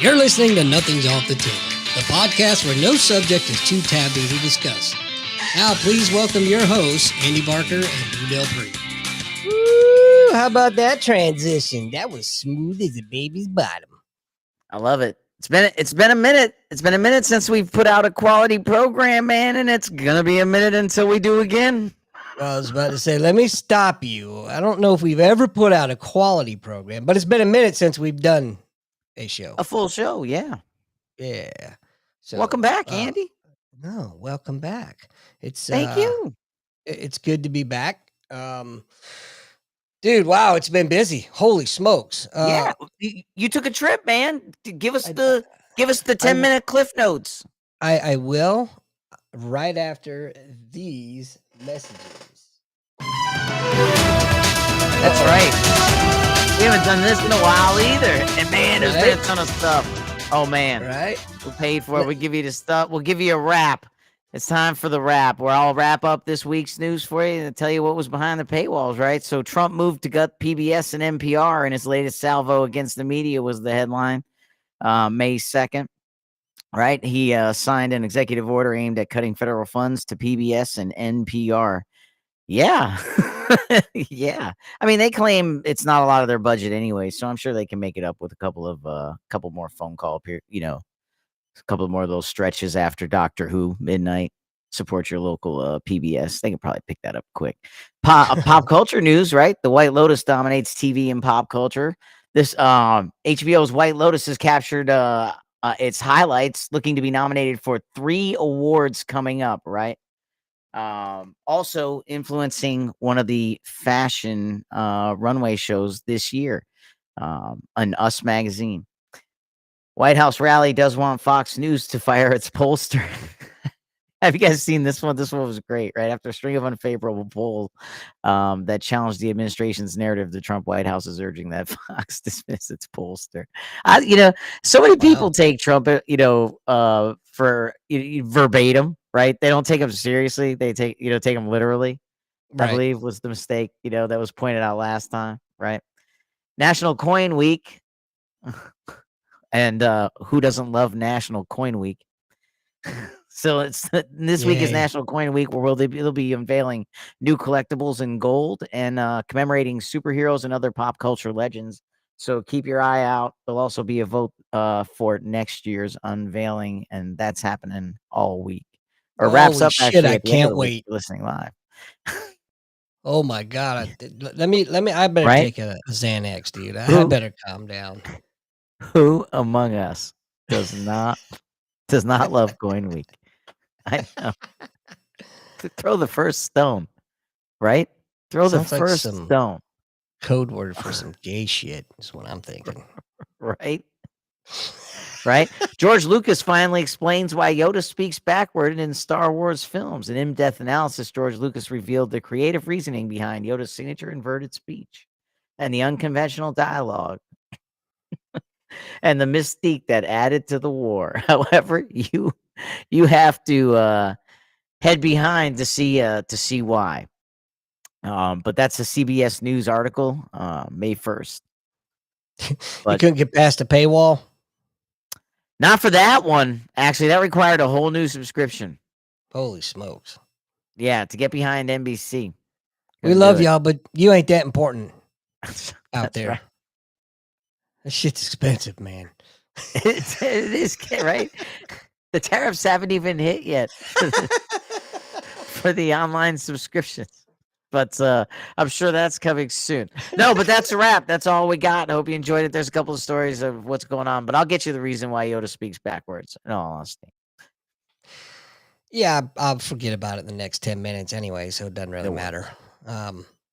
You're listening to Nothing's Off the Table, the podcast where no subject is too taboo to discuss. Now, please welcome your hosts, Andy Barker and Lou Del Pree. Woo, how about that transition? That was smooth as a baby's bottom. I love it. It's been a minute. It's been a minute since we've put out a quality program, man, and it's gonna be a minute until we do again. I was about to say, let me stop you. I don't know if we've ever put out a quality program, but it's been a minute since we've done a show. A full show, yeah. Yeah. So, welcome back, Andy. No, welcome back. It's Thank you. It's good to be back. Dude, wow, it's been busy. Holy smokes. Yeah, you took a trip, man. Give us the 10-minute cliff notes. I will right after these messages. That's right. We haven't done this in a while either. And man, there's been a ton of stuff. Oh man. Right? We paid for it. We give you the stuff. We'll give you a wrap. It's time for the wrap, where I'll wrap up this week's news for you and tell you what was behind the paywalls, right? So Trump moved to gut PBS and NPR, and his latest salvo against the media was the headline, May 2nd, right? He signed an executive order aimed at cutting federal funds to PBS and NPR. Yeah. Yeah. I mean, they claim it's not a lot of their budget anyway, so I'm sure they can make it up with a couple more phone call, a couple more of those stretches after Doctor Who midnight. Support your local PBS. They can probably pick that up quick. Pop culture news, right? The White Lotus dominates TV and pop culture. This HBO's White Lotus has captured its highlights, looking to be nominated for 3 awards coming up, right? Also influencing one of the fashion runway shows this year, an Us magazine. White House rally does want Fox News to fire its pollster. Have you guys seen this one? This one was great, right? After a string of unfavorable polls that challenged the administration's narrative, the Trump White House is urging that Fox dismiss its pollster. So many people take Trump, for verbatim, right? They don't take him seriously. They take him literally. Right. I believe was the mistake, that was pointed out last time, right? National Coin Week. And who doesn't love National Coin Week? So this week is National Coin Week, where they'll be unveiling new collectibles in gold and commemorating superheroes and other pop culture legends. So keep your eye out. There'll also be a vote for next year's unveiling, and that's happening all week. Or wraps up. Shit, I can't wait. Listening live. Oh my God! Let me. I better take a Xanax, dude. I better calm down. Who among us does not love Coin Week? I know. Throw the first stone, right? Throw the first stone. Code word for some gay shit is what I'm thinking. Right? Right? George Lucas finally explains why Yoda speaks backward in Star Wars films. In in-depth analysis, George Lucas revealed the creative reasoning behind Yoda's signature inverted speech and the unconventional dialogue and the mystique that added to the war. However, you have to head behind to see why. But that's a CBS News article, May 1st. You couldn't get past the paywall? Not for that one. Actually, that required a whole new subscription. Holy smokes. Yeah, to get behind NBC. We love y'all, but you ain't that important out there. Right. That shit's expensive, man. It is, right? The tariffs haven't even hit yet for the online subscriptions. But I'm sure that's coming soon. No, but that's a wrap. That's all we got. I hope you enjoyed it. There's a couple of stories of what's going on, but I'll get you the reason why Yoda speaks backwards, in all honesty. Yeah, I'll forget about it in the next 10 minutes anyway, so it doesn't really matter.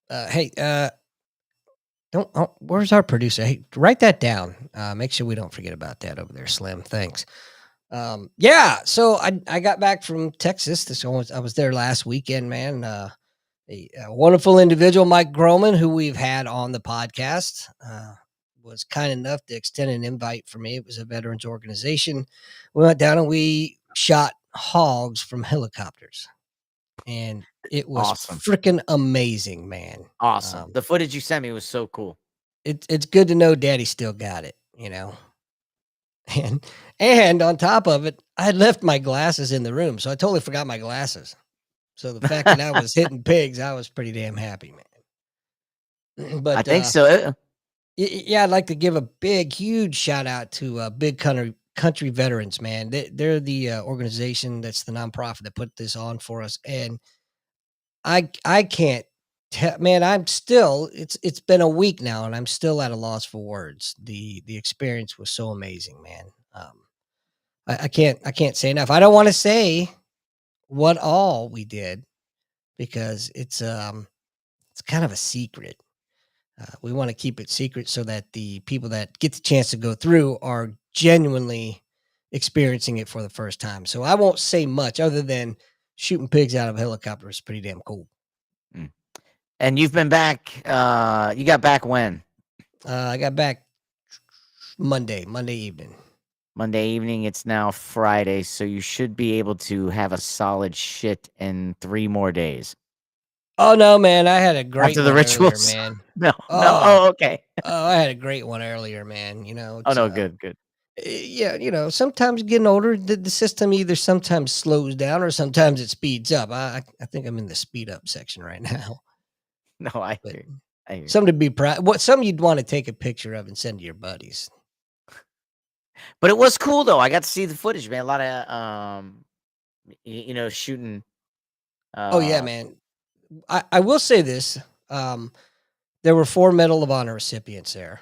Hey, where's our producer? Hey, write that down. Make sure we don't forget about that over there, Slim. Thanks. So I got back from Texas. I was there last weekend, man. A wonderful individual, Mike Groman, who we've had on the podcast, was kind enough to extend an invite for me. It was a veterans organization. We went down and we shot hogs from helicopters. And it was awesome. Freaking amazing, man. Awesome. The footage you sent me was so cool. It's good to know Daddy still got it, And on top of it, I had left my glasses in the room, so I totally forgot my glasses. So the fact that I was hitting pigs, I was pretty damn happy, man. I But think so. yeah, I'd like to give a big, huge shout out to Big Country Veterans, man. They're the organization that's the nonprofit that put this on for us, and I can't tell, man. I'm still it's been a week now, and I'm still at a loss for words. The experience was so amazing, man. I can't say enough. I don't want to say what all we did because it's kind of a secret. We want to keep it secret so that the people that get the chance to go through are genuinely experiencing it for the first time. So I won't say much other than shooting pigs out of a helicopter is pretty damn cool. Mm. And you've been back. You got back when? I got back Monday evening. Monday evening. It's now Friday, so you should be able to have a solid shit in 3 more days. Oh no, man! I had a great After the one earlier, rituals. man. No. Oh, Okay. I had a great one earlier, man. You know, Oh it's, no, good. yeah, sometimes getting older, the system either sometimes slows down or sometimes it speeds up. I think I'm in the speed up section right now. No, I But hear you. I hear you. something to be proud. What some you'd want to take a picture of and send to your buddies. But it was cool though. I got to see the footage, man. A lot of shooting. Oh yeah, man. I will say this. There were 4 Medal of Honor recipients there.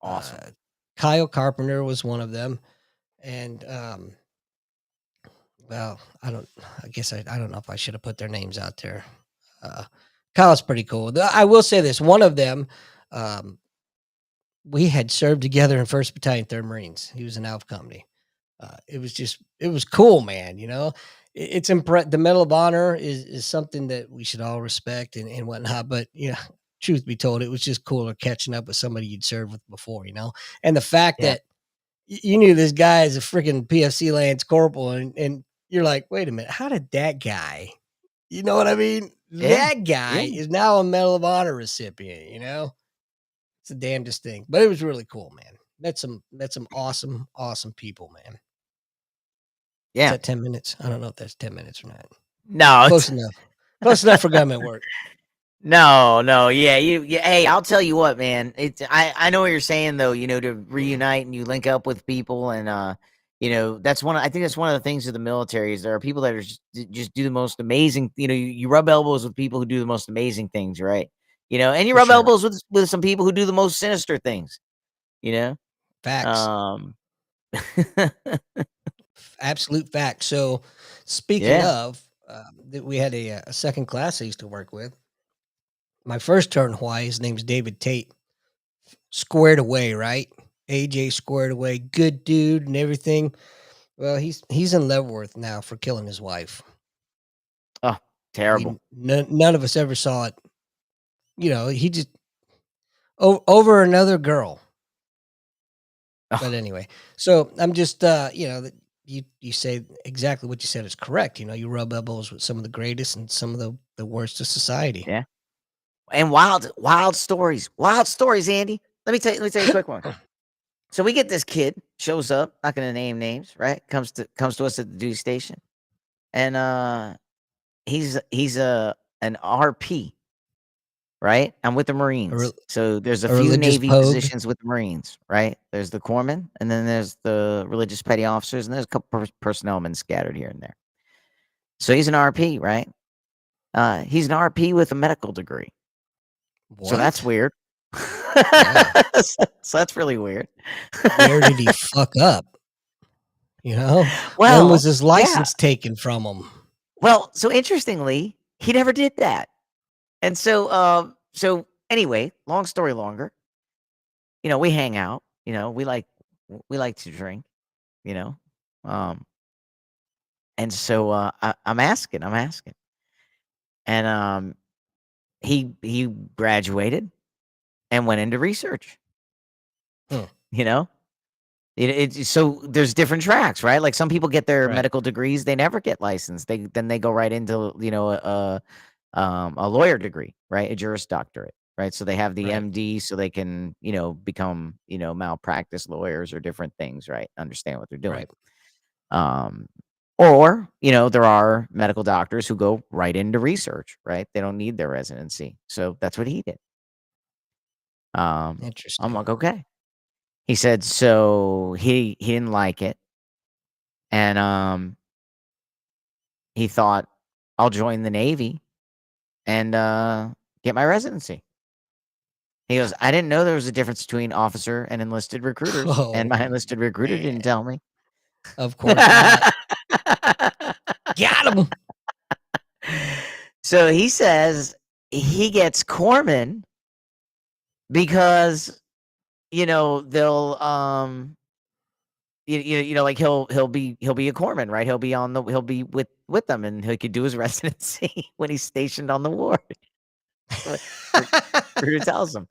Awesome. Kyle Carpenter was one of them, and well, I don't know if I should have put their names out there. Kyle's pretty cool. I will say this: one of them, we had served together in 1st Battalion, 3rd Marines. He was an ALF company. It was cool, man. It's the Medal of Honor is something that we should all respect and whatnot. But truth be told, it was just cooler catching up with somebody you'd served with before, and the fact Yeah. that you knew this guy is a freaking PFC Lance Corporal, and you're like, wait a minute, how did that guy? You know what I mean? Yeah, That guy yeah. is now a Medal of Honor recipient. It's the damnedest thing, but it was really cool, man. Met some awesome people, man. Is Yeah. that 10 minutes? I don't know if that's 10 minutes or not. No, Close enough. Close enough for government work. No, yeah, hey, I'll tell you what, man. I know what you're saying though, to reunite and you link up with people and I think that's one of the things of the military is there are people that are just do the most amazing, you rub elbows with people who do the most amazing things, right? And you For rub sure. elbows with some people who do the most sinister things, Facts. Absolute fact. So, speaking Yeah. of, we had a second class I used to work with. My first turn in Hawaii, his name's David Tate. Squared away, right? AJ squared away, good dude and everything. Well, he's in Leavenworth now for killing his wife. Oh, terrible. None of us ever saw it. He just over another girl. Oh. But anyway, so I'm just you say exactly what you said is correct. You rub elbows with some of the greatest and some of the worst of society. Yeah. And wild stories, Andy. Let me tell you a quick one. So we get this kid shows up, not going to name names, right? Comes to us at the duty station, and he's an RP, right? I'm with the Marines, so there's a few Navy positions with the Marines, right? There's the corpsmen, and then there's the religious petty officers, and there's a couple personnel men scattered here and there. So he's an RP, right? He's an RP with a medical degree. What? So that's weird. So that's really weird. Where did he fuck up? Well, when was his license taken from him? Well, so interestingly, he never did that. And so anyway, long story longer, we hang out, we like to drink, and so I'm asking, and he graduated and went into research. So there's different tracks, right? Like some people get their medical degrees, they never get licensed. Then they go right into a lawyer degree, right? A Juris Doctorate. right? So they have the Right. MD so they can, become, malpractice lawyers or different things, right? Understand what they're doing. Right. Or, there are medical doctors who go right into research, right? They don't need their residency. So that's what he did. I'm Interesting. like, okay. He said, so he didn't like it. And he thought, I'll join the Navy and get my residency. He goes, I didn't know there was a difference between officer and enlisted recruiters. And my Oh, enlisted recruiter man. didn't tell me. Of course not. Got him. So he says he gets corpsman because they'll like he'll be a corpsman, right? He'll be with them, and he could do his residency when he's stationed on the ward. Recruiter tells him.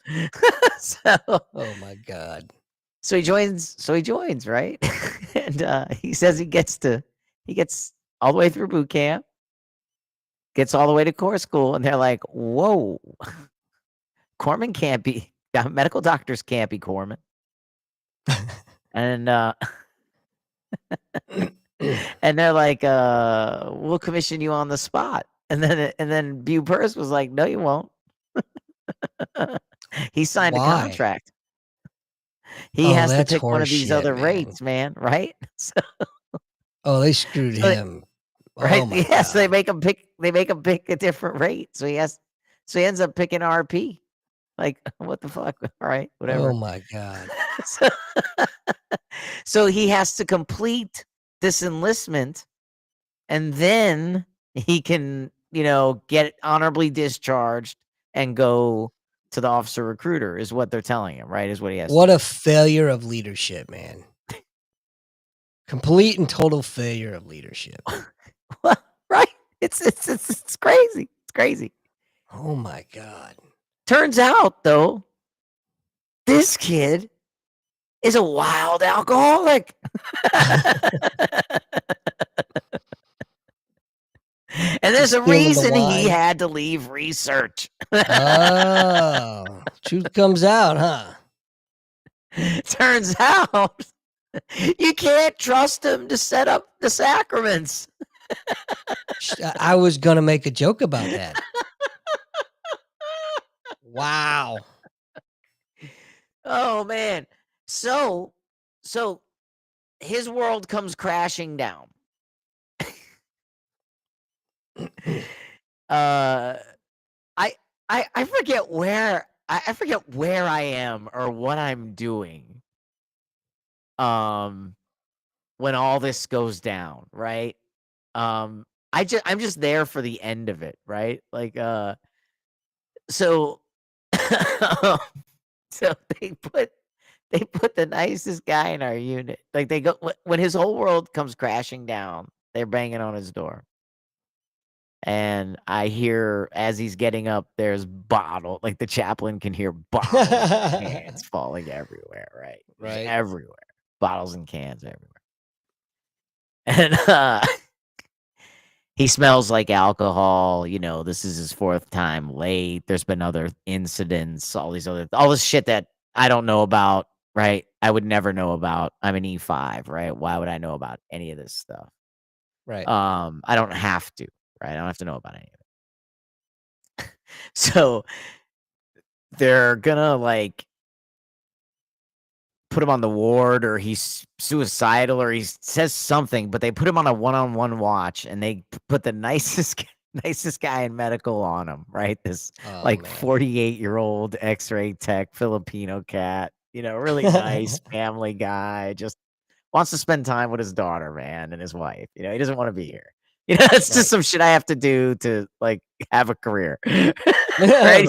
So Oh my God. So he joins, right? And he says he gets all the way through boot camp, gets all the way to corps school, and they're like, whoa, corpsman can't be, medical doctors can't be corpsman. And and they're like, we'll commission you on the spot. And then Bupers was like, no, you won't. He signed a Why? contract. He Oh, has to that's pick one of these horseshit, other man. rates, man, right? So, Oh, they screwed him. right? Oh my Yeah, so they God. make him pick a different rate. So he ends up picking RP. Like, what the fuck? All right, whatever. Oh my God. So, so he has to complete this enlistment, and then he can, get honorably discharged and go to the officer recruiter, is what they're telling him, right? Is what he has. What a failure of leadership, man. Complete and total failure of leadership. Right? It's crazy. It's crazy. Oh my God. Turns out, though, this kid is a wild alcoholic. And there's a Spilling the reason he wine. had to leave research. Oh, truth comes out, huh? Turns out you can't trust him to set up the sacraments. I was going to make a joke about that. Wow. Oh, man. So his world comes crashing down. I forget where I am or what I'm doing. When all this goes down, right? I'm just there for the end of it, right? Like so so they put the nicest guy in our unit. Like they go when his whole world comes crashing down, they're banging on his door. And I hear as he's getting up, there's like the chaplain can hear bottles and cans falling everywhere, right? Just Right. everywhere. Bottles and cans everywhere. And he smells like alcohol. This is his 4th time late. There's been other incidents, all this shit that I don't know about, right? I would never know about. I'm an E5, right? Why would I know about any of this stuff? Right. I don't have to, right? I don't have to know about any of it. So they're gonna like put him on the ward, or he's suicidal, or he says something, but they put him on a one-on-one watch, and they put the nicest guy in medical on him, right? This 48-year-old X-ray tech Filipino cat, really nice family guy, just wants to spend time with his daughter, man, and his wife. He doesn't want to be here. It's just some shit I have to do to like have a career. Right? Right.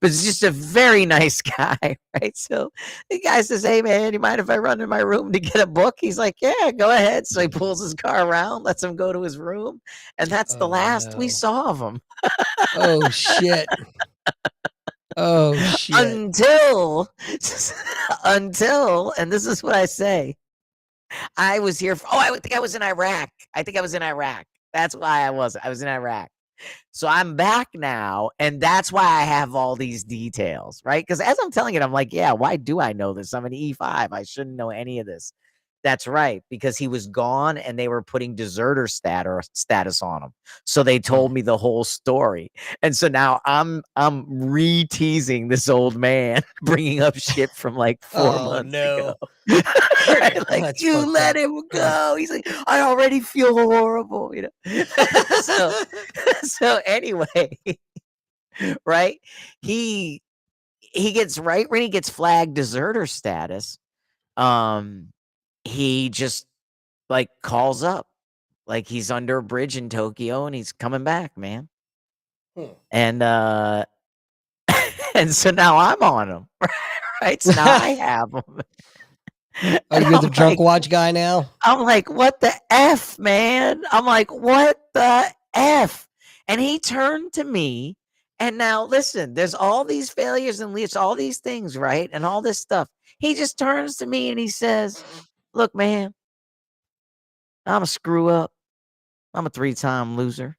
But it's just a very nice guy, right? So the guy says, hey man, you mind if I run in my room to get a book? He's like, yeah, go ahead. So he pulls his car around, lets him go to his room, and that's the last we saw of him. Oh shit. Oh shit. Until, and this is what I say, I was here I think I was in Iraq. That's why I was in Iraq. So I'm back now, and that's why I have all these details, right? Because as I'm telling it, I'm like, yeah, why do I know this? I'm an E5. I shouldn't know any of this. That's right, because he was gone and they were putting deserter status on him. So they told me the whole story. And so now I'm re-teasing this old man, bringing up shit from like 4 months ago. Right? Like, That's you fucked let up. him go. He's like, I already feel horrible, you know. So anyway, right? He gets right when he gets flagged deserter status. He just like calls up like he's under a bridge in Tokyo and he's coming back, man. And and so now I'm on him. Right? So now I have him. Oh, you're the drunk watch guy now? I'm like, what the F, man? I'm like, what the F? And he turned to me. And now listen, there's all these failures and leads, all these things, right? And all this stuff. He just turns to me and he says, look, man, I'm a screw up. I'm a 3-time loser.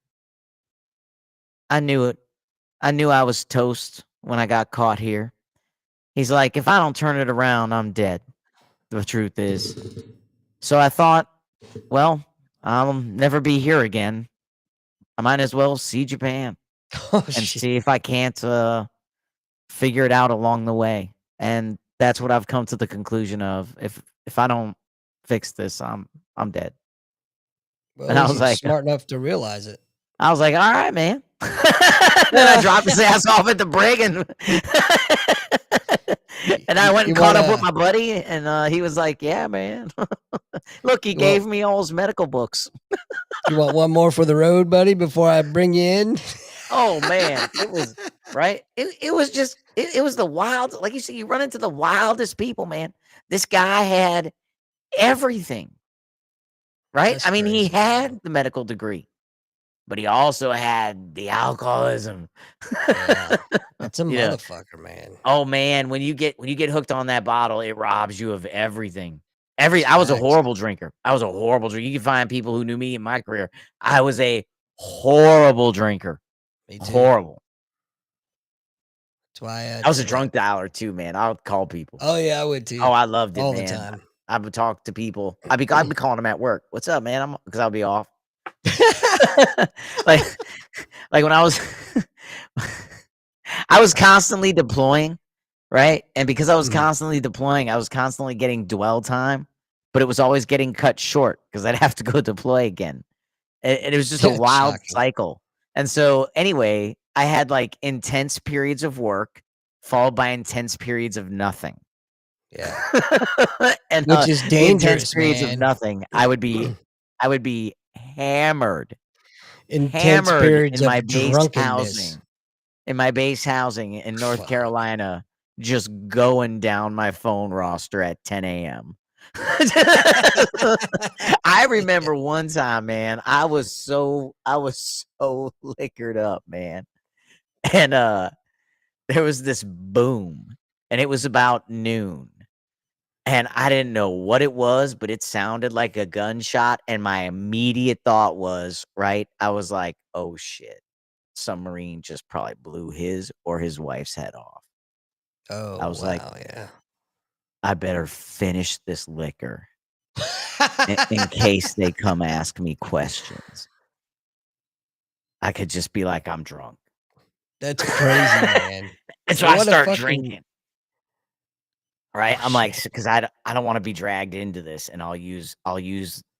I knew it. I knew I was toast when I got caught here. He's like, if I don't turn it around, I'm dead. The truth is. So I thought, well, I'll never be here again. I might as well see Japan and see if I can't figure it out along the way. And that's what I've come to the conclusion of. If I don't fix this, I'm dead. Well, and I was like, smart enough to realize it. I was like, all right, man. Then I dropped his ass off at the brig and and I went and caught up with my buddy, and he was like, yeah, man. Look, he gave me all his medical books. You want one more for the road, buddy, before I bring you in? Oh, man. It was, right? It was just, it was the wild, like you see, you run into the wildest people, man. This guy had everything, right? That's I mean, crazy, he had the medical degree, but he also had the alcoholism. Yeah, that's a motherfucker, man. Oh man, when you get hooked on that bottle, it robs you of everything. I was a horrible drinker. You can find people who knew me in my career. I was a horrible drinker. Me too. Horrible. That's why I was a drunk dialer too, man. I would call people. Oh yeah, I would too. Oh, I loved it, all man. the time. I would talk to people. I'd be calling them at work. What's up, man? Because I'll be off. like when I was constantly deploying, right? And because I was constantly deploying, I was constantly getting dwell time, but it was always getting cut short because I'd have to go deploy again. And it was just a wild cycle. And so anyway, I had like intense periods of work followed by intense periods of nothing. Yeah. And which is dangerous, intense periods of nothing. I would be hammered. Intense periods in my of base drunkenness. housing. In my base housing in North Carolina, just going down my phone roster at 10 a.m. I remember one time, man, I was so liquored up, man. And there was this boom, and it was about noon. And I didn't know what it was, but it sounded like a gunshot. And my immediate thought was, right, I was like, oh shit, some Marine just probably blew his or his wife's head off. Oh, I was like, yeah, I better finish this liquor in case they come ask me questions. I could just be like, I'm drunk. That's crazy, man. And so I start drinking. Right? I'm like, because I don't want to be dragged into this, and I'll use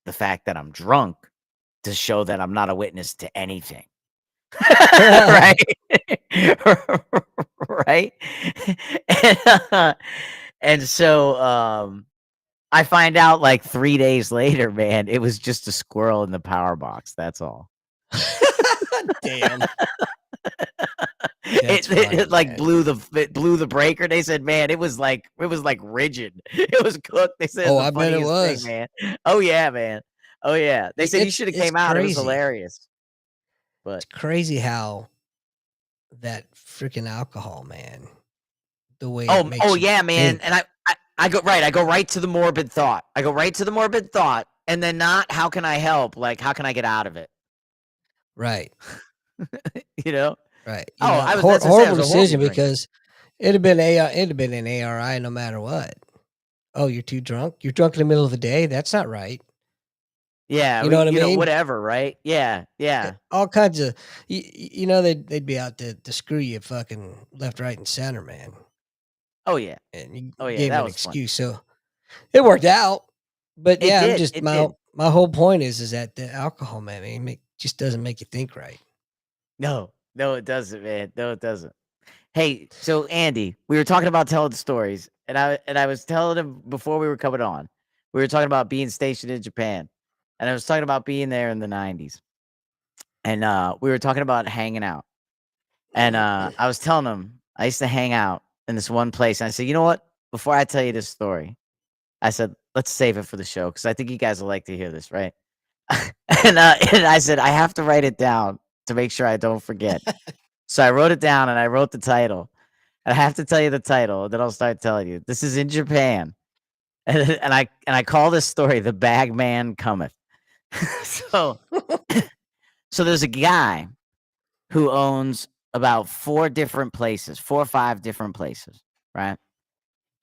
the fact that I'm drunk to show that I'm not a witness to anything. Right? Right? And so I find out like 3 days later, man, it was just a squirrel in the power box. That's all. Damn. It like blew the breaker. They said, man, it was like rigid. It was cooked. They said, oh, I bet it was, man. Oh yeah, man. Oh yeah. They said you should have came out. It was hilarious. But it's crazy how that freaking alcohol, man. The way. Oh yeah, man. And I go right to the morbid thought. And then not how can I help? Like how can I get out of it? Right. you know? Right. Oh, I was that's what I said, it Horrible was a horrible decision drink. because it'd have been an ARI no matter what. Oh, you're too drunk? You're drunk in the middle of the day? That's not right. Yeah, You know what I you know, mean? whatever, right? Yeah, yeah. All kinds of they'd be out to screw you fucking left, right, and center, man. Oh, yeah. And you Oh, yeah, gave 'em that an was fun. excuse, so it worked out. But It yeah, I'm did, just it did. my whole point is that the alcohol, man, just doesn't make you think right. No, no, it doesn't, man. No, it doesn't. Hey, so Andy, we were talking about telling stories, and I was telling him before we were coming on. We were talking about being stationed in Japan, and I was talking about being there in the 90s. And we were talking about hanging out. And I was telling him I used to hang out in this one place. And I said, you know what? Before I tell you this story, I said, let's save it for the show because I think you guys will like to hear this, right? And I said, I have to write it down to make sure I don't forget. So I wrote it down and I wrote the title. And I have to tell you the title, and then I'll start telling you. This is in Japan. And I call this story The Bag Man Cometh. so so there's a guy who owns about 4 or 5 different places, right?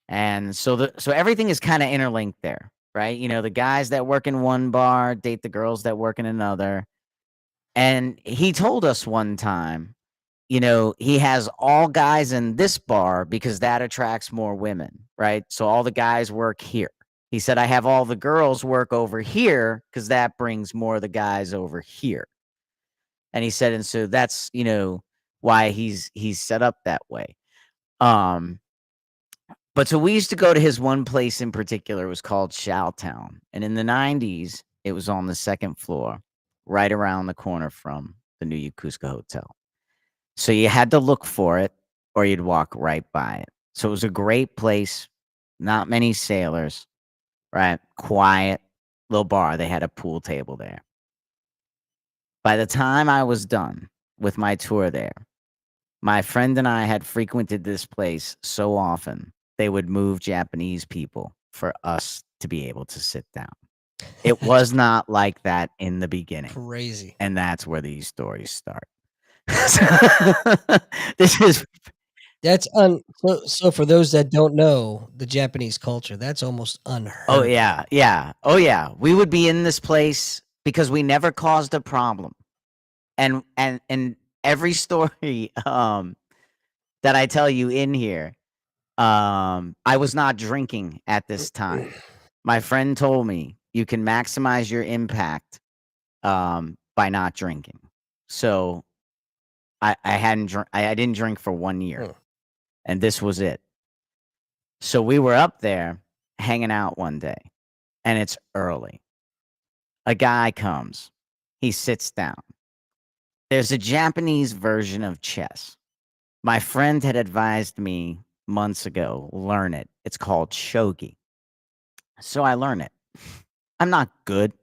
And so everything is kind of interlinked there, right? You know, the guys that work in one bar date the girls that work in another. And he told us one time, you know, he has all guys in this bar because that attracts more women, right? So all the guys work here. He said, I have all the girls work over here because that brings more of the guys over here. And he said, and so that's, you know, why he's set up that way. But so we used to go to his one place in particular. It was called Showtown. And in the 90s, it was on the 2nd floor, right around the corner from the new Yokosuka Hotel. So you had to look for it or you'd walk right by it. So it was a great place, not many sailors, right? Quiet little bar. They had a pool table there. By the time I was done with my tour there, my friend and I had frequented this place so often, they would move Japanese people for us to be able to sit down. It was not like that in the beginning. Crazy. And that's where these stories start. This is So for those that don't know the Japanese culture, that's almost unheard Oh of. yeah, yeah. Oh yeah. We would be in this place because we never caused a problem. And every story that I tell you in here, I was not drinking at this time. My friend told me you can maximize your impact by not drinking. So I didn't drink for 1 year. Hmm. And this was it. So we were up there hanging out one day, and it's early. A guy comes. He sits down. There's a Japanese version of chess. My friend had advised me months ago, learn it. It's called shogi. So I learn it. I'm not good.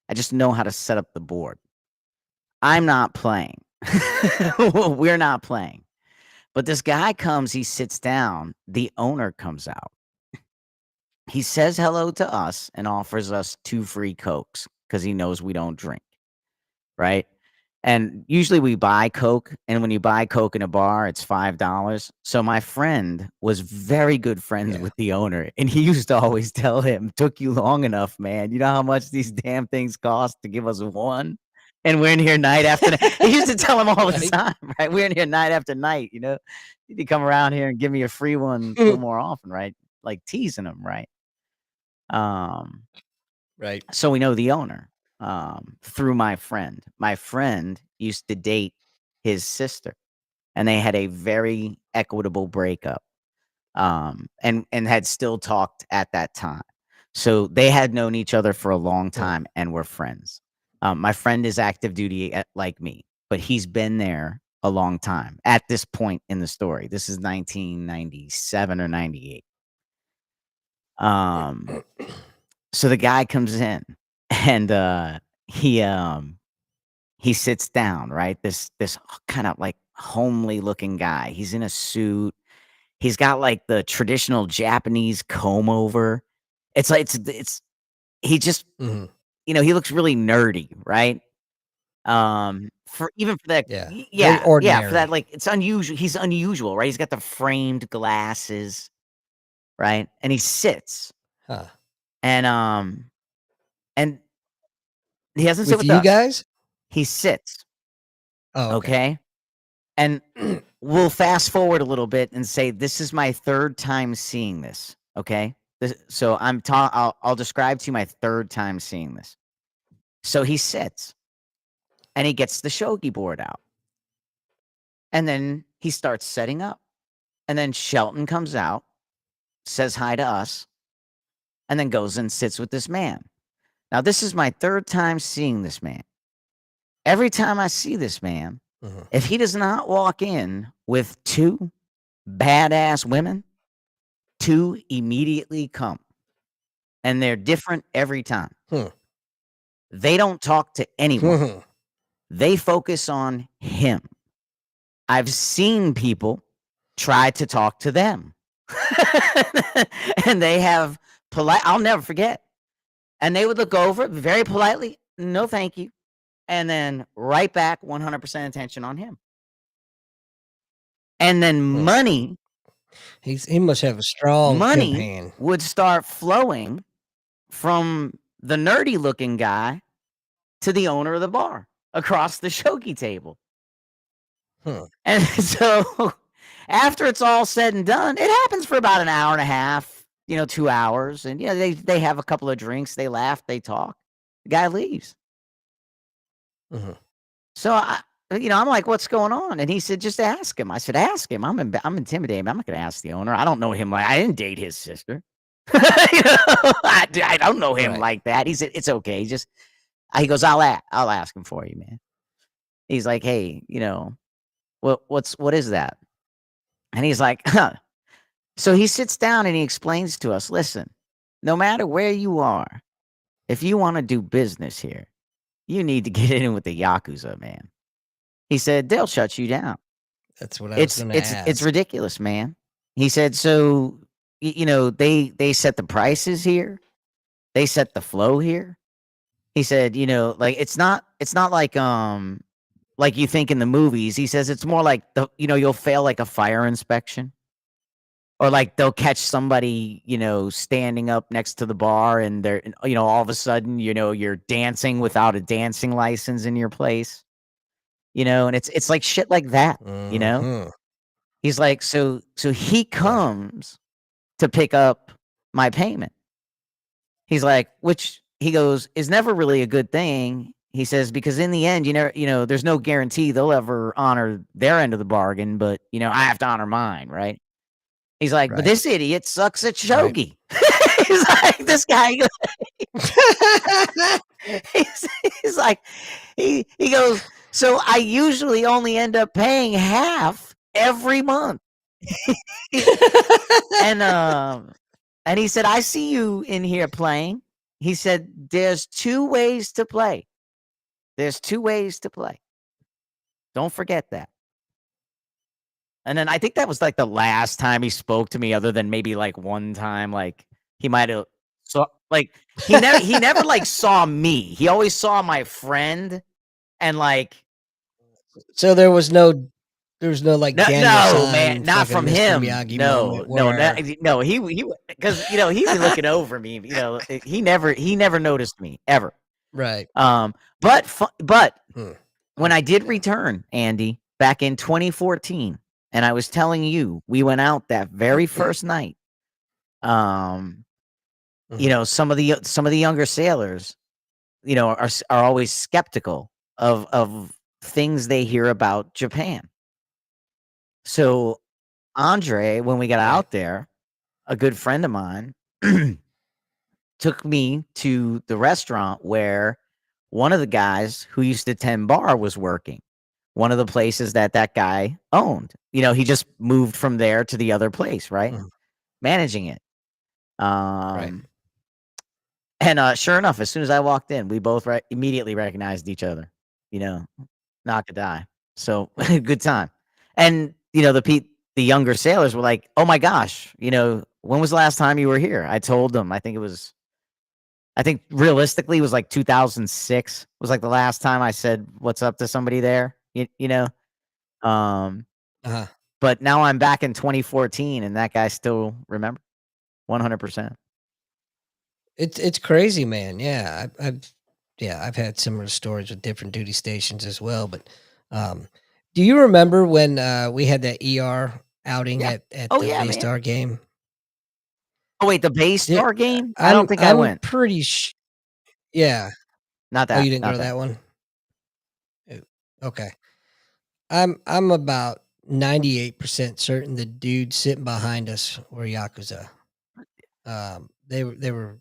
I just know how to set up the board. I'm not playing. We're not playing. But this guy comes, he sits down, the owner comes out. He says hello to us and offers us 2 free Cokes because he knows we don't drink, right? And usually we buy Coke, and when you buy Coke in a bar, it's $5. So my friend was very good friends Yeah. with the owner, and he used to always tell him, "Took you long enough, man. You know how much these damn things cost to give us one? And we're in here night after night." He used to tell him all the Right. time, right? We're in here night after night, you know? You need to come around here and give me a free one a little more often, right? Like teasing him, right? Um, Right. so we know the owner through my friend. My friend used to date his sister, and they had a very equitable breakup, and had still talked at that time. So they had known each other for a long time and were friends. My friend is active duty like me, but he's been there a long time at this point in the story. This is 1997 or 98. So the guy comes in and he sits down, right? This kind of like homely looking guy. He's in a suit. He's got like the traditional Japanese comb over. It's like he just Mhm. he looks really nerdy, right? for even for that, Yeah. Very yeah, for ordinary. that, like, it's unusual. He's unusual, right? He's got the framed glasses, right? And he sits, Huh. and and he doesn't sit With with you us. guys? He sits, Oh, okay. okay? And we'll fast forward a little bit and say this is my third time seeing this, okay? So I'll describe to you my third time seeing this. So he sits and he gets the shogi board out. And then he starts setting up. And then Shelton comes out, says hi to us, and then goes and sits with this man. Now, this is my third time seeing this man. Every time I see this man, Mhm. if he does not walk in with two badass women, two immediately come. And they're different every time. Hmm. They don't talk to anyone. Mhm. They focus on him. I've seen people try to talk to them. And they have I'll never forget. And they would look over very politely, no thank you. And then right back 100% attention on him. And then Hmm. money He must have a strong pimp hand. would start flowing from the nerdy looking guy to the owner of the bar across the shogi table. Hmm. And so after it's all said and done, it happens for about an hour and a half, 2 hours. And they have a couple of drinks, they laugh, they talk. The guy leaves. Mhm. So I'm like, what's going on? And he said, just ask him. I said, ask him. I'm intimidated. I'm not going to ask the owner. I don't know him. Like, I didn't date his sister. I don't know him Right. like that. He said, it's okay. He goes, I'll ask him for you, man. He's like, hey, what is that? And he's like, huh. So he sits down and he explains to us, listen, no matter where you are, if you want to do business here, you need to get in with the Yakuza, man. He said, they'll shut you down. That's what I was going to It's ask. ridiculous, man. He said, so, they set the prices here. They set the flow here. He said, like, it's not like you think in the movies. He says it's more like you'll fail like a fire inspection. Or like they'll catch somebody, standing up next to the bar and they're, all of a sudden, you're dancing without a dancing license in your place, and it's like shit like that, Mhm. He's like, so he comes to pick up my payment. He's like, which he goes is never really a good thing. He says, because in the end, there's no guarantee they'll ever honor their end of the bargain, but I have to honor mine, right? He's like, but Right. this idiot sucks at Right. shogi. He's like, this guy. He's like, he goes, so I usually only end up paying half every month. And he said, I see you in here playing. He said, there's two ways to play. There's two ways to play. Don't forget that. And then I think that was like the last time he spoke to me, other than maybe like one time, like he might have like he never like saw me. He always saw my friend, and like So there was no like no, Daniel man, San not fucking from Mr. him. Miyagi No, moment where no, he because he'd be looking over me. He never noticed me ever. right. But Hmm. when I did return, Andy, back in 2014, and I was telling you, we went out that very first night. Mhm. Some of the younger sailors, are always skeptical of things they hear about Japan. So Andre, when we got Right. out there, a good friend of mine took me to the restaurant where one of the guys who used to tend bar was working. One of the places that guy owned. He just moved from there to the other place, right? Mhm. Managing it. Right. And sure enough, as soon as I walked in, we both immediately recognized each other. Not to die. So good time. And the younger sailors were like, "Oh my gosh, when was the last time you were here?" I told them. I think it was I think realistically it was like 2006 was like the last time I said what's up to somebody there. You know, um, Uh-huh. but now I'm back in 2014, and that guy still remember 100%. It's crazy, man. Yeah, I've had similar stories with different duty stations as well. But um, do you remember when we had that ER outing Yeah. at Oh the yeah, man. Baystar game? Oh wait, the Di- Baystar game? I don't think I I'm went. pretty yeah. Not Oh, that. you didn't go Not to that. that one? Oh, okay. I'm about 98% certain the dudes sitting behind us were Yakuza. They were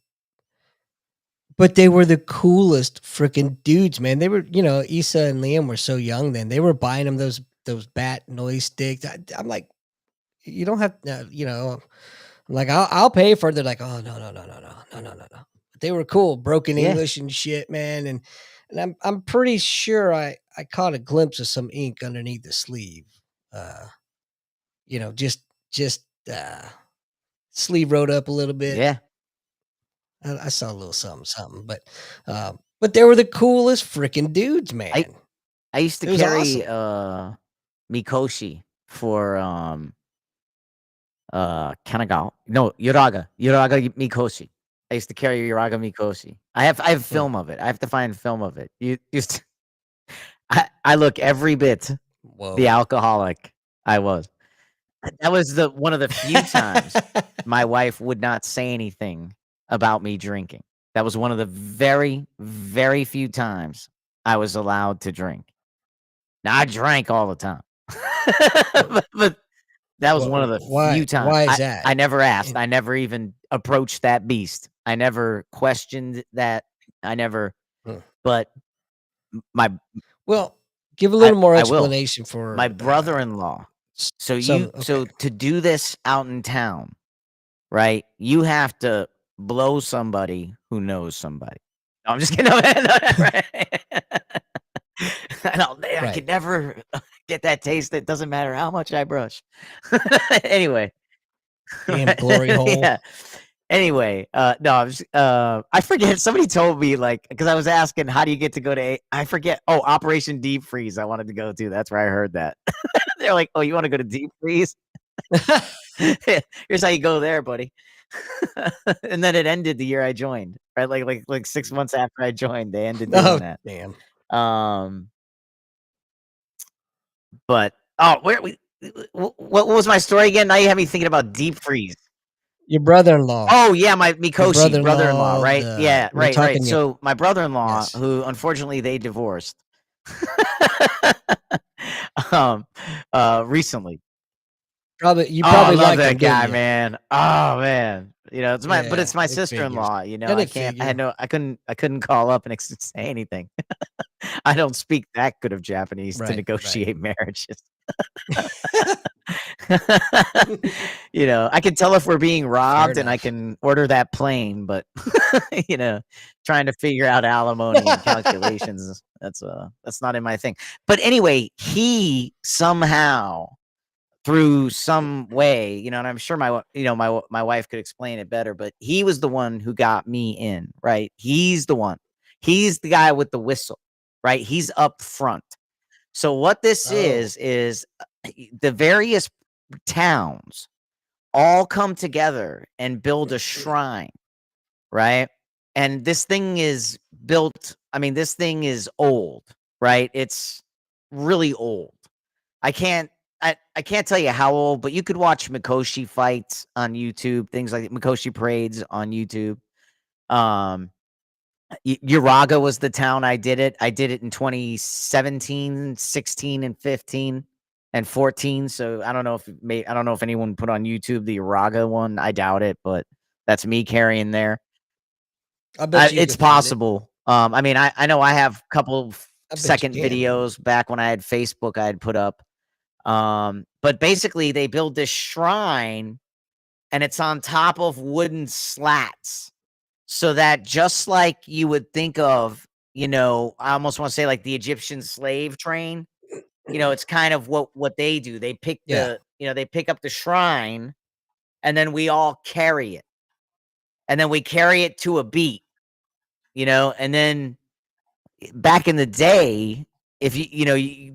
but they were the coolest freaking dudes, man. They were, Issa and Liam were so young then. They were buying them those bat noise sticks. I'm like, you don't have, I'm like, I'll pay for it. They're like, oh no. But they were cool, broken Yeah. English and shit, man. And I'm pretty sure I caught a glimpse of some ink underneath the sleeve. Uh, just sleeve wrote up a little bit. Yeah. I saw a little something, but they were the coolest freaking dudes, man. I used to It was carry awesome. Mikoshi for Kanagawa. No, Yuraga Mikoshi. I used to carry Yuraga Mikoshi. I have Hmm. film of it. I have to find film of it. You used I look every bit the Whoa. alcoholic I was. That was one of the few times my wife would not say anything about me drinking. That was one of the very, very few times I was allowed to drink. Now I drank all the time, but that was one of the few times. Why is that? I never asked. And- I never even approached that beast. I never questioned that. I never. Hmm. But my Well, give a little more I will. explanation for My brother-in-law. So okay. to do this out in town, right? You have to blow somebody who knows somebody. No, I'm just kidding. I Right. could never get that taste. It doesn't matter how much I brush. Anyway, Damn glory hole. yeah. Anyway, no, I forget. Somebody told me because I was asking, how do you get to go to? I forget. Oh, Operation Deep Freeze. I wanted to go to. That's where I heard that. They're like, oh, you want to go to Deep Freeze? Here's how you go there, buddy. And then it ended the year I joined. Right, like 6 months after I joined, they ended doing Oh, that. damn. But what was my story again? Now you have me thinking about Deep Freeze. Your brother-in-law. Oh yeah, my Mikoshi brother-in-law, right? the- Yeah, we're right. talking So my brother-in-law, Yes. who unfortunately they divorced, recently. You Oh, I probably love liked that him, guy, didn't you? man. Oh man, it's but Yeah, it's my it figures. sister-in-law. I Doesn't it can't. figure? I couldn't call up and say anything. I don't speak that good of Japanese to Right. negotiate marriages. I can tell if we're being robbed and I enough. can order that plane, but trying to figure out alimony and calculations, that's not in my thing. But anyway, he somehow through some way, and I'm sure my wife could explain it better, but he was the one who got me in, right? He's the one. He's the guy with the whistle, right? He's up front. So what this Oh. is the various towns all come together and build a shrine, right? And this thing is built, this thing is old, right? It's really old. I can't tell you how old, but you could watch Mikoshi fights on YouTube, things like Mikoshi parades on YouTube. Uraga was the town I did it. I did it in 2017, 16, and 15 and 14. So I don't know if anyone put on YouTube the Uraga one. I doubt it, but that's me carrying there. I bet you It's could find it. possible. I know I have a couple of I bet you second can. videos back when I had Facebook I had put up. But basically they build this shrine and it's on top of wooden slats. So that just like you would think of, I almost want to say like the Egyptian slave train, it's kind of what they do. They pick Yeah. they pick up the shrine and then we all carry it. And then we carry it to a beat. and then back in the day, if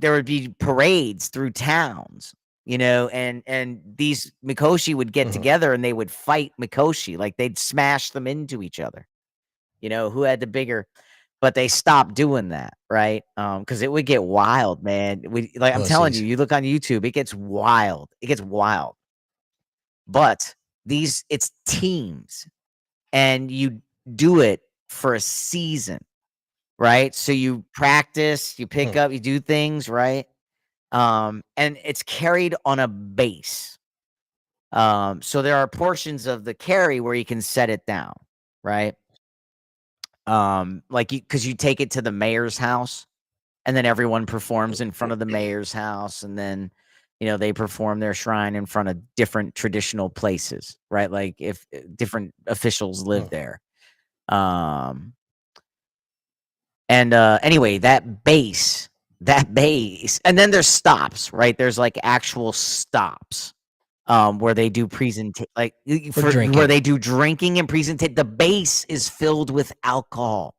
there would be parades through towns, and these Mikoshi would get together and they would fight Mikoshi, like they'd smash them into each other, who had the bigger, but they stopped doing that, right? Because it would get wild, man. I'm telling you, you look on YouTube, it gets wild. But it's teams, and you do it for a season, right? So you practice, you pick up, you do things, right? And it's carried on a base. So there are portions of the carry where you can set it down, right? Because you take it to the mayor's house, and then everyone performs in front of the mayor's house, and then they perform their shrine in front of different traditional places, right? Like if different officials live there. Anyway, that base, and then there's stops, right? There's like actual stops, where they do where they do drinking and presentation. The base is filled with alcohol.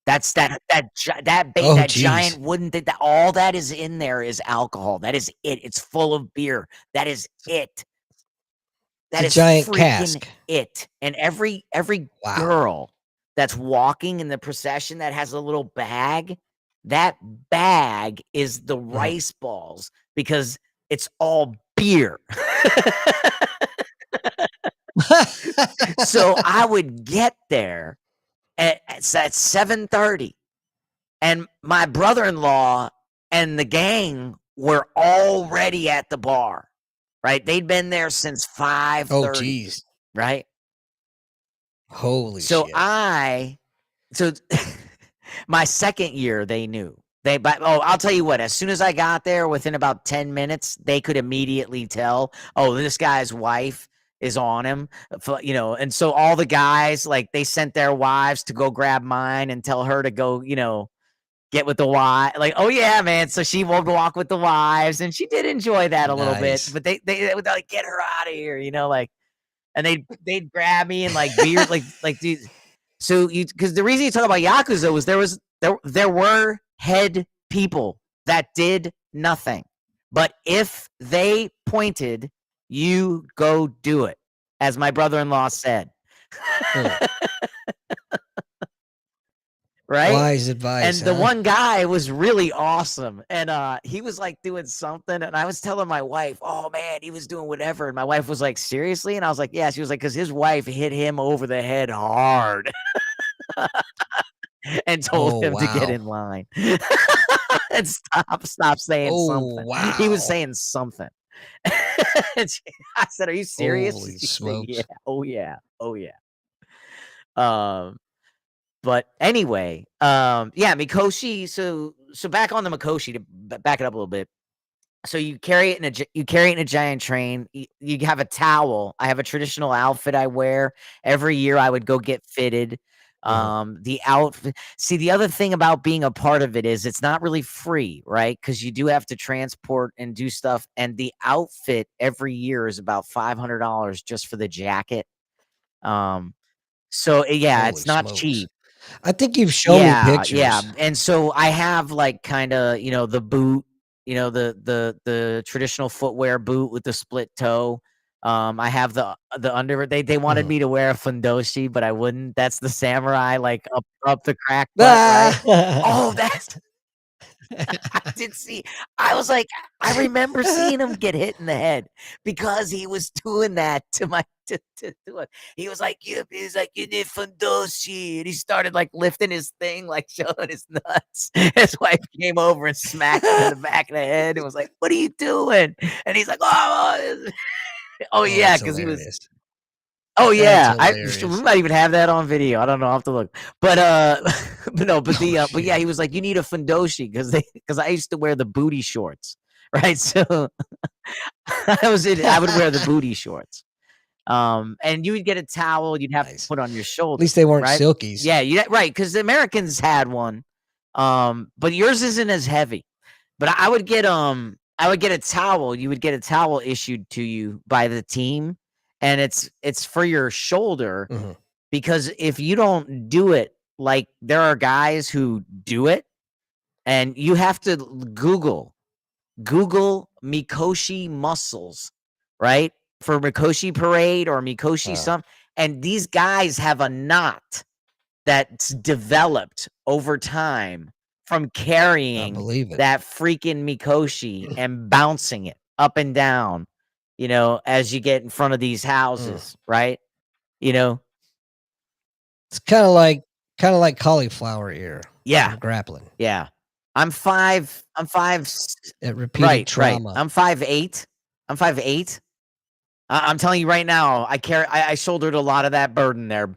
That's that giant wooden thing. That all that is in there is alcohol. That is it. It's full of beer. That is it. That is giant cask. It. And every girl that's walking in the procession that has a little bag, that bag is the rice balls, because it's all beer. So I would get there at 7:30, and my brother-in-law and the gang were already at the bar, right? They'd been there since 5:30. Oh, geez. Right? Holy shit. So my second year, they knew. I'll tell you what, as soon as I got there, within about 10 minutes, they could immediately tell, this guy's wife is on him, and so all the guys, like, they sent their wives to go grab mine and tell her to go, get with the wife. Like, oh yeah, man. So she would walk with the wives, and she did enjoy that a little bit, but they would like, get her out of here, and they'd grab me and like beer, like dude. So because the reason you talk about Yakuza was there were head people that did nothing, but if they pointed, you go do it, as my brother-in-law said. Right? Wise advice. And the one guy was really awesome, and he was like doing something, and I was telling my wife, oh man, he was doing whatever, and my wife was like, seriously? And I was like, yeah. She was like, because his wife hit him over the head hard and told him to get in line and stop saying something. Wow. He was saying something. I said, are you serious? Holy smokes. Yeah. Oh yeah. But anyway, Mikoshi. So back on the Mikoshi, to back it up a little bit. So you carry it in a giant train. You have a towel. I have a traditional outfit I wear every year. I would go get fitted. The outfit. See, the other thing about being a part of it is it's not really free, right? Because you do have to transport and do stuff. And the outfit every year is about $500 just for the jacket. So yeah, Holy it's not smokes. cheap. I think you've shown me pictures. Yeah. And so I have like kind of, the boot, the traditional footwear boot with the split toe. I have the under. They wanted me to wear a fundoshi, but I wouldn't. That's the samurai, like up the crack butt, right? Oh, that's. I did see. I was like, I remember seeing him get hit in the head because he was doing that to my. To it. He was like, you need fundoshi, and he started like lifting his thing, like showing his nuts. His wife came over and smacked him in the back of the head and was like, "What are you doing?" And he's like, "Oh yeah," because he was. Oh yeah, we might even have that on video. I don't know. I'll have to look. But but yeah, he was like, you need a fundoshi because I used to wear the booty shorts, right? So I would wear the booty shorts. And you would get a towel you'd have to put on your shoulder. At least they weren't right? silkies. Yeah, right. Because the Americans had one, but yours isn't as heavy. But I would get a towel. You would get a towel issued to you by the team. And it's for your shoulder, because if you don't do it like there are guys who do it, and you have to Google Mikoshi muscles, right? For Mikoshi parade or Mikoshi some, and these guys have a knot that's developed over time from I carrying believe it. that freaking Mikoshi and bouncing it up and down, as you get in front of these houses, right? It's kind of like cauliflower ear Yeah, from grappling. yeah. I'm 5 At repeated right. trauma. I'm 5'8". I'm 5'8". I'm telling you right now, I shouldered a lot of that burden there.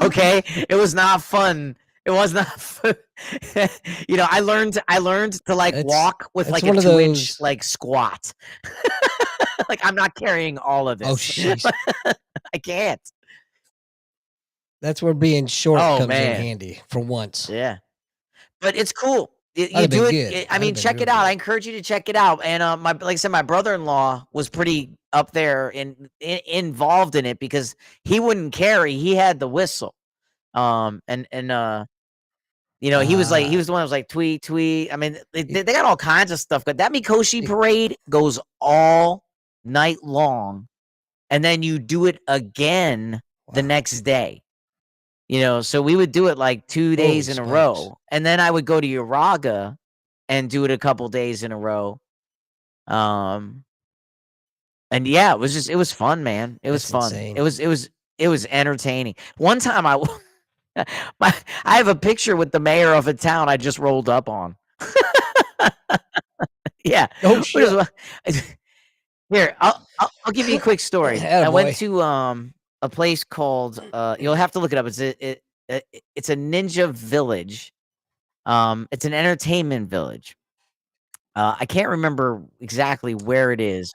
Okay, it was not fun. It was not fun. I learned to like It's- walk with it's like a one of 2-inch those- like squat. Like I'm not carrying all of this. Oh, jeez. I can't. That's where being short Oh, comes man. in handy for once. Yeah, but it's cool. You That'd do been it. good. I That'd mean, been check real it out. good. I encourage you to check it out. And like I said, my brother-in-law was pretty up there and involved in it because he wouldn't carry. He had the whistle. He was he was the one that was like tweet. I mean, they got all kinds of stuff, but that Mikoshi parade goes all night long, and then you do it again the Wow. next day. So we would do it like 2 days Holy in a smokes. row, and then I would go to Uraga and do it a couple days in a row. And yeah, it was fun, man. It was That's fun. insane. It was entertaining. One time I have a picture with the mayor of a town I just rolled up on. Yeah. Oh, shit. Here, I'll give you a quick story. I went Attaboy. to a place called you'll have to look it up. It's a ninja village. It's an entertainment village. I can't remember exactly where it is.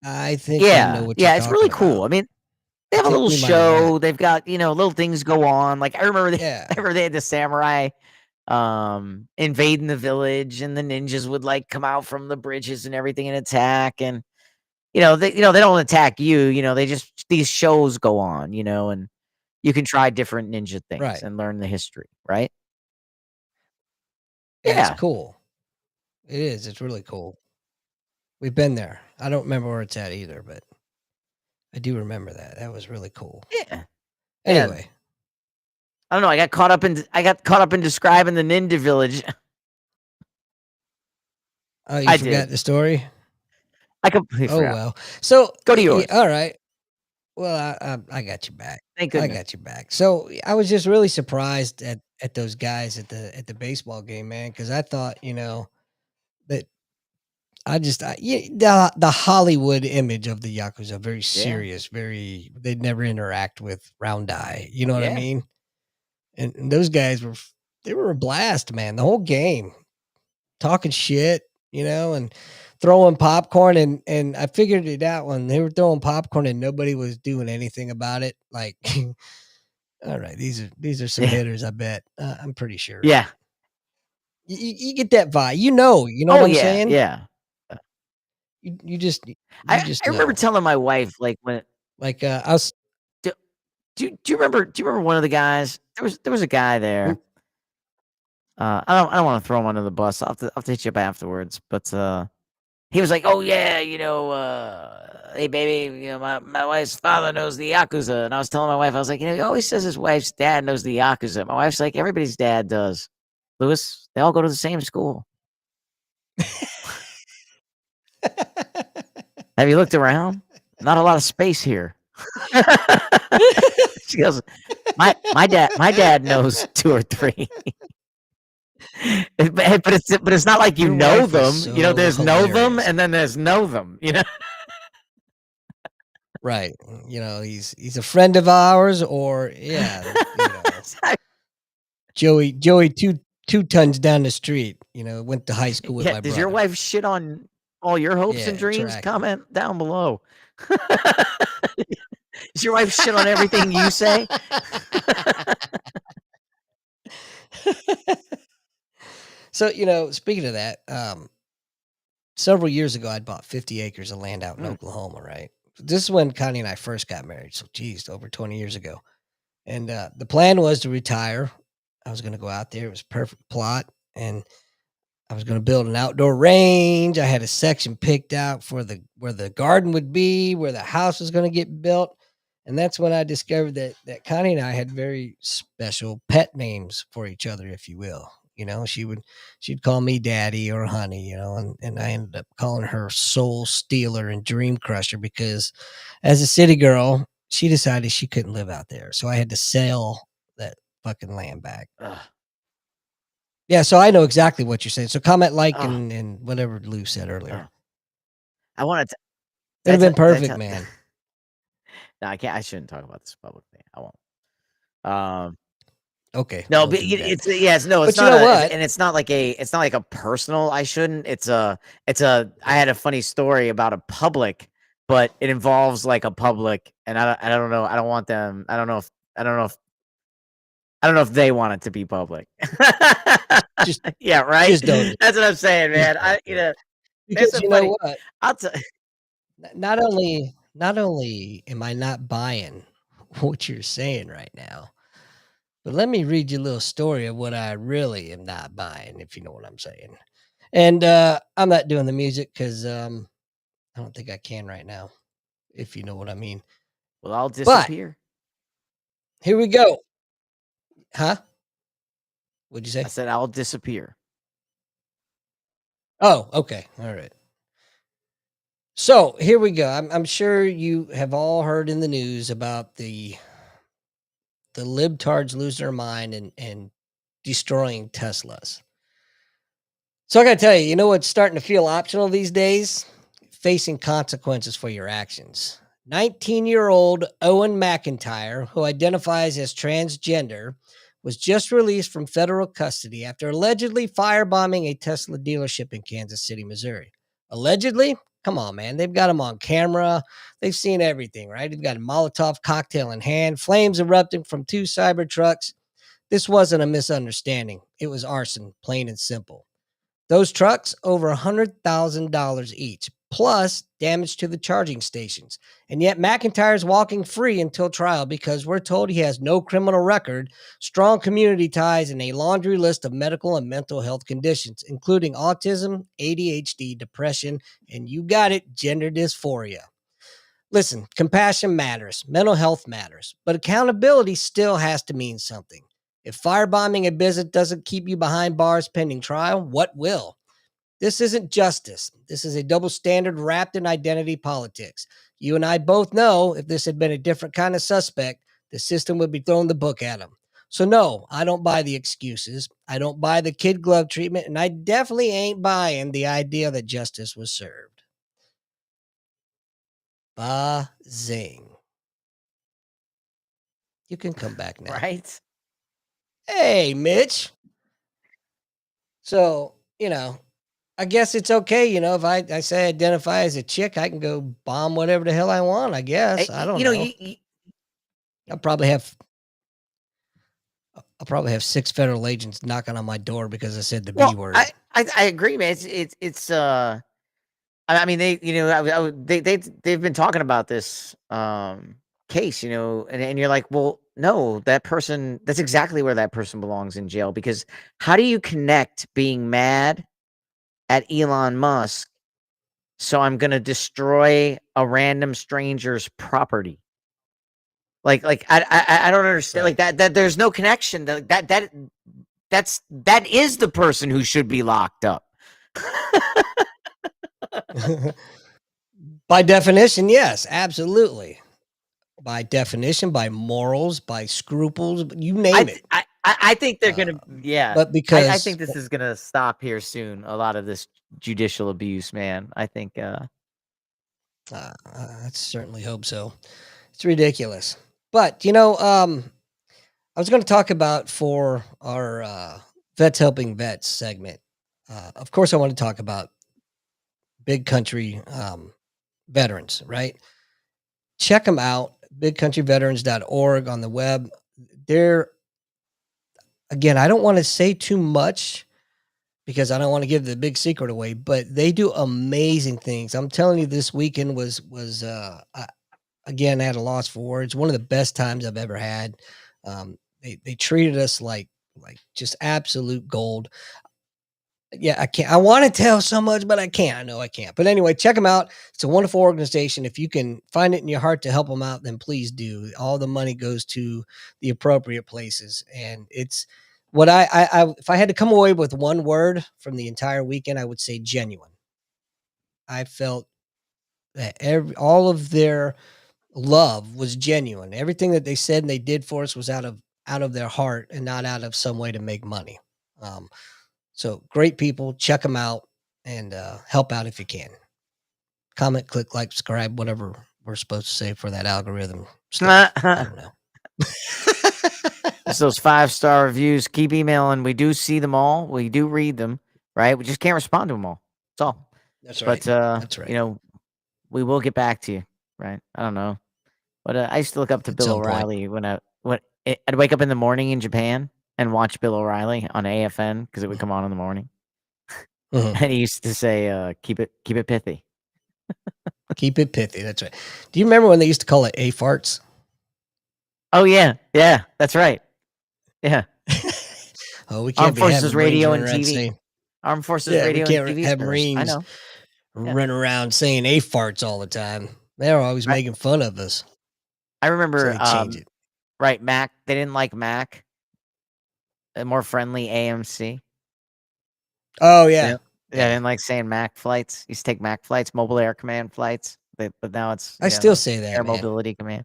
I think I know what you're it's really talking cool. about. I mean, they have a Take little me by the show. back. They've got little things go on. Like I remember Yeah. they had the samurai invading the village, and the ninjas would like come out from the bridges and everything and attack. And they don't attack you. They just these shows go on. And you can try different ninja things Right. and learn the history. Right? Yeah, Yeah. it's cool. It is. It's really cool. We've been there. I don't remember where it's at either, but I do remember that. That was really cool. Yeah. Anyway, I don't know. I got caught up in describing the ninja village. oh, you I forgot did. the story? I completely Oh forgot. well. So Go to yours. All right. Well, I got you back. Thank I goodness. got you back. So I was just really surprised at those guys at the baseball game, man, because I thought that the Hollywood image of the Yakuza very serious, they'd never interact with round eye. You know what I Yeah. mean? And those guys were a blast, man. The whole game, talking shit, and throwing popcorn. And I figured it out when they were throwing popcorn and nobody was doing anything about it. Like, all right, these are some Yeah. hitters. I bet. I'm pretty sure. Yeah. You get that vibe. You know Oh what I'm yeah. saying? Yeah. You just I remember know. telling my wife like when Like I was. do you remember one of the guys? There was a guy there. Who? I don't want to throw him under the bus. I'll have to hit you up afterwards. But he was like, "Oh yeah, hey baby, my wife's father knows the Yakuza." And I was telling my wife, I was like, he always says his wife's dad knows the Yakuza. My wife's like, everybody's dad does. Louis, they all go to the same school. Have you looked around? Not a lot of space here. She goes, my dad knows 2 or 3. but it's not like you Your know wife them. is so There's know them hilarious. and then there's know them. Right. He's a friend of ours, or Joey 2 tons down the street, went to high school with my brother. Does your wife shit on all your hopes and dreams? track. Comment down below. Does your wife shit on everything you say? So, speaking of that, several years ago, I'd bought 50 acres of land out in Oklahoma, right? This is when Connie and I first got married. So, geez, over 20 years ago. And the plan was to retire. I was going to go out there. It was a perfect plot. And I was going to build an outdoor range. I had a section picked out for where the garden would be, where the house was going to get built. And that's when I discovered that Connie and I had very special pet names for each other, if you will. She'd call me daddy or honey, and I ended up calling her soul stealer and dream crusher because as a city girl, she decided she couldn't live out there. So I had to sell that fucking land back. Ugh. Yeah, so I know exactly what you're saying. So comment, like, Oh. and whatever Lou said earlier. I wanted to. It'd have been That's- perfect, man. No, I can't. I shouldn't talk about this publicly. I won't. Okay. No, we'll but do that. it's yes, no, it's But you not. know what? And it's not like a personal. I shouldn't. I had a funny story about a public, but it involves like a public, and I don't know. I don't want them. I don't know if they want it to be public. Just yeah, right. just don't. That's what I'm saying, man. Because so you funny. know what? I'll tell. Not only am I not buying what you're saying right now, but let me read you a little story of what I really am not buying, if you know what I'm saying. And I'm not doing the music because I don't think I can right now, if you know what I mean. Well, I'll disappear. Here we go. Huh? What'd you say? I said I'll disappear. Oh, okay. All right. So here we go. I'm sure you have all heard in the news about the libtards losing their mind and destroying Teslas. So I got to tell you, you know what's starting to feel optional these days? Facing consequences for your actions. 19-year-old Owen McIntyre, who identifies as transgender, was just released from federal custody after allegedly firebombing a Tesla dealership in Kansas City, Missouri. Allegedly? Come on, man. They've got him on camera. They've seen everything, right? They've got a Molotov cocktail in hand, flames erupting from two Cybertrucks. This wasn't a misunderstanding. It was arson, plain and simple. Those trucks, over $100,000 each, plus damage to the charging stations. And yet McIntyre is walking free until trial because we're told he has no criminal record, strong community ties, and a laundry list of medical and mental health conditions, including autism, ADHD, depression, and you got it, gender dysphoria. Listen, compassion matters, mental health matters, but accountability still has to mean something. If firebombing a business doesn't keep you behind bars pending trial, what will? This isn't justice. This is a double standard wrapped in identity politics. You and I both know if this had been a different kind of suspect, the system would be throwing the book at him. So no, I don't buy the excuses. I don't buy the kid glove treatment, and I definitely ain't buying the idea that justice was served. Zing. You can come back now. Right? Hey, Mitch. So, I guess it's okay. If I say identify as a chick, I can go bomb whatever the hell I want, I guess. I don't know. I'll probably have 6 federal agents knocking on my door because I said the B word. I agree, man. It's I mean, they've been talking about this case, and you're like, well, no, that's exactly where that person belongs, in jail. Because how do you connect being mad at Elon Musk, so I'm going to destroy a random stranger's property? Like I don't understand. Right. Like that there's no connection. That is the person who should be locked up. By definition, yes, absolutely. By definition, by morals, by scruples, you name it. I think they're gonna, yeah. But because I think this is gonna stop here soon. A lot of this judicial abuse, man. I think. I certainly hope so. It's ridiculous. But I was going to talk about for our Vets Helping Vets segment. Of course, I want to talk about Big Country veterans, right? Check them out, bigcountryveterans.org on the web. Again, I don't want to say too much because I don't want to give the big secret away, but they do amazing things. I'm telling you, this weekend was again, at a loss for words, one of the best times I've ever had. They treated us like just absolute gold. Yeah, I can't. I want to tell so much, but I can't. I know I can't. But anyway, check them out. It's a wonderful organization. If you can find it in your heart to help them out, then please do. All the money goes to the appropriate places, and it's what I if I had to come away with one word from the entire weekend, I would say genuine. I felt that all of their love was genuine. Everything that they said and they did for us was out of their heart and not out of some way to make money. Um, so great people, check them out and help out if you can. Comment, click, like, subscribe, whatever we're supposed to say for that algorithm stuff. I don't know. It's those 5-star reviews. Keep emailing. We do see them all. We do read them, right? We just can't respond to them all. That's all. That's right. But That's right. you know, we will get back to you, right? I don't know. But I used to look up to At Bill some point. O'Reilly when I'd wake up in the morning in Japan and watch Bill O'Reilly on AFN because it would come on in the morning. Mhm. And he used to say, keep it pithy. Keep it pithy. That's right. Do you remember when they used to call it A farts? Oh yeah, yeah, that's right. Yeah. Oh, we can't Armed be having Forces Marines Radio running and around TV. saying, Armed Forces yeah, we Radio can't and TV. have service. I Marines know. Yeah. run around saying A farts all the time. They're always I- making fun of us. I So remember, they change it. right, Mac. They didn't like Mac. A more friendly AMC. Oh yeah. Yeah, I didn't like saying Mac flights. Used to take Mac flights, Mobile Air Command flights. But now it's I still say that, Air man. Mobility Command.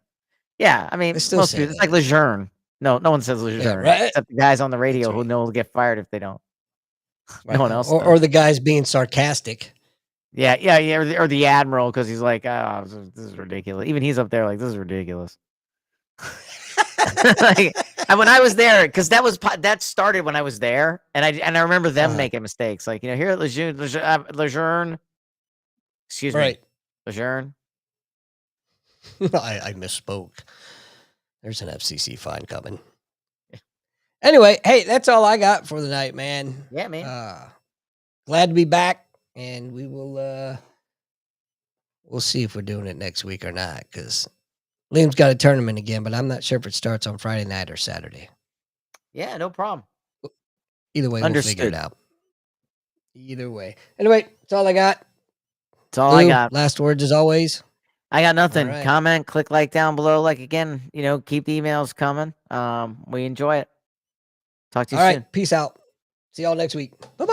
Yeah, I mean, I still most say people. It's that. like Lejeune. No one says Lejeune, right. except the guys on the radio who right. know will get fired if they don't. Right. No one else or the guys being sarcastic. Yeah, or the admiral because he's like, oh, this is ridiculous. Even he's up there like, this is ridiculous. Like, and when I was there, because that started when I was there, and I remember them making mistakes. Like, here at Lejeune, excuse me, Right. Lejeune. I misspoke. There's an FCC fine coming. Anyway, hey, that's all I got for the night, man. Yeah, man. Glad to be back, and we will we'll see if we're doing it next week or not, because Liam's got a tournament again, but I'm not sure if it starts on Friday night or Saturday. Yeah, no problem. Either way, Understood. we'll figure it out. Either way. Anyway, that's all I got. That's all I got. Last words as always. I got nothing. All right. Comment, click like down below. Like again, keep the emails coming. We enjoy it. Talk to you soon. All right, peace out. See y'all next week. Bye-bye.